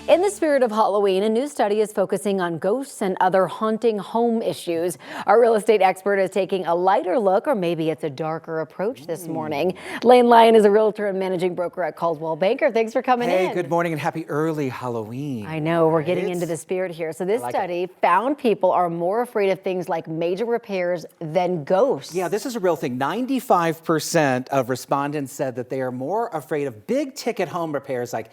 In the spirit of Halloween, a new study is focusing on ghosts and other haunting home issues. Our real estate expert is taking a lighter look, or maybe it's a darker approach this morning. Lyon is a realtor and managing broker at Coldwell Banker. Thanks for coming in. Hey, good morning and happy early Halloween. I know, we're getting into the spirit here. So this study found people are more afraid of things like major repairs than ghosts. Yeah, this is a real thing. 95% of respondents said that they are more afraid of big ticket home repairs like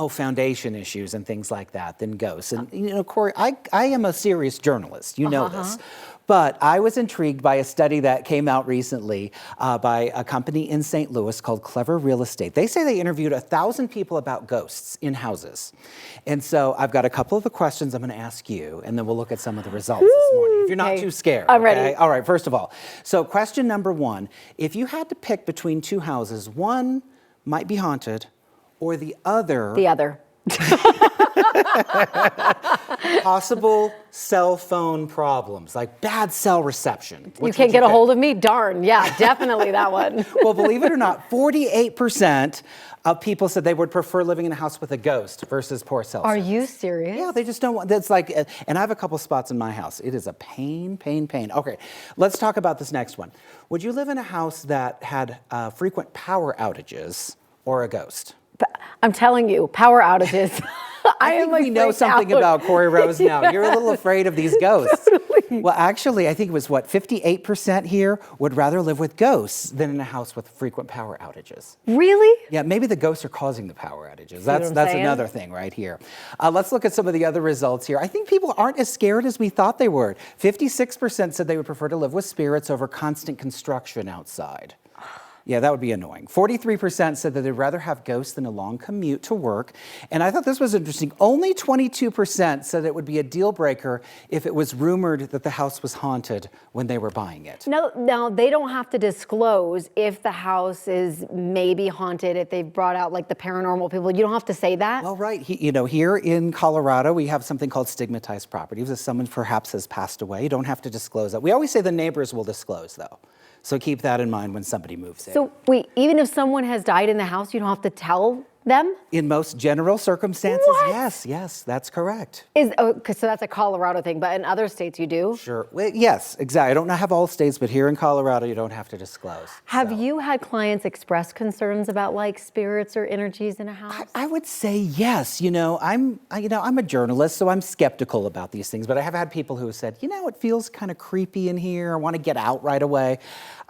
foundation issues and things like that than ghosts. And you know, Corey, I am a serious journalist, you know this. But I was intrigued by a study that came out recently by a company in St. Louis called Clever Real Estate. They say they interviewed 1,000 people about ghosts in houses. And so I've got a couple of the questions I'm going to ask you, and then we'll look at some of the results this morning. If you're not too scared. I'm ready. All right, first of all. So question number one, if you had to pick between two houses, one might be haunted or the other. The other. Possible cell phone problems, like bad cell reception. You can't get a hold of me? Darn, yeah, definitely that one. Well, believe it or not, 48% of people said they would prefer living in a house with a ghost versus poor cell service. Are you serious? Yeah, they just don't want, that's like, and I have a couple spots in my house. It is a pain. Okay, let's talk about this next one. Would you live in a house that had frequent power outages or a ghost? I'm telling you, power outages. I think we know something about Corey Rose now. You're a little afraid of these ghosts. Totally. Well, actually, I think it was, 58% here would rather live with ghosts than in a house with frequent power outages. Really? Yeah, maybe the ghosts are causing the power outages. That's another thing right here. Let's look at some of the other results here. I think people aren't as scared as we thought they were. 56% said they would prefer to live with spirits over constant construction outside. Yeah, that would be annoying. 43% said that they'd rather have ghosts than a long commute to work. And I thought this was interesting. Only 22% said it would be a deal breaker if it was rumored that the house was haunted when they were buying it. No, they don't have to disclose if the house is maybe haunted, if they've brought out like the paranormal people. You don't have to say that? Well, right. Here in Colorado, we have something called stigmatized properties. If someone perhaps has passed away, you don't have to disclose that. We always say the neighbors will disclose, though. So keep that in mind when somebody moves in. So wait, even if someone has died in the house, you don't have to tell them? In most general circumstances, yes, that's correct. So that's a Colorado thing, but in other states you do? Sure, well, yes, exactly. I don't have all states, but here in Colorado, you don't have to disclose. Have you had clients express concerns about like spirits or energies in a house? I would say yes. I'm a journalist, so I'm skeptical about these things, but I have had people who have said, it feels kind of creepy in here. I want to get out right away.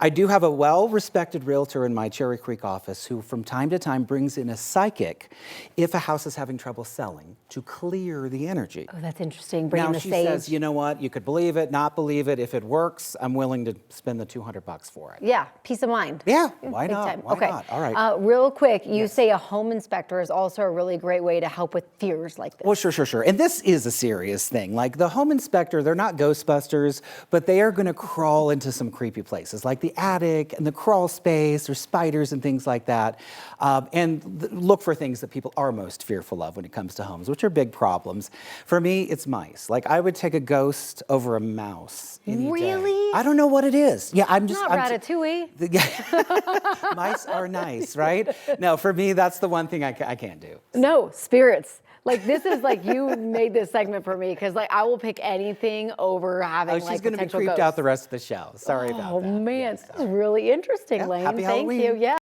I do have a well-respected realtor in my Cherry Creek office who from time to time brings in a psychic if a house is having trouble selling to clear the energy. Oh, that's interesting. Bring in the sage. Now she says, you know what, you could believe it, not believe it. If it works, I'm willing to spend the $200 for it. Yeah, peace of mind. Yeah, why not? Why not? All right. Real quick, you say a home inspector is also a really great way to help with fears like this. Well, sure. And this is a serious thing. Like the home inspector, they're not Ghostbusters, but they are going to crawl into some creepy places, like the attic and the crawl space or spiders and things like that, and look for things that people are most fearful of when it comes to homes, which are big problems. For me, it's mice. Like I would take a ghost over a mouse any day. Really? I don't know what it is. Yeah, I'm just... Not Ratatouille. Mice are nice, right? No, for me, that's the one thing I can't do. No, spirits. Like this is like you made this segment for me because like I will pick anything over having like she's going to be creeped ghosts. out the rest of the show. Sorry about that. Oh man, this is really interesting, Lane. Happy Thank Halloween. you. Yeah.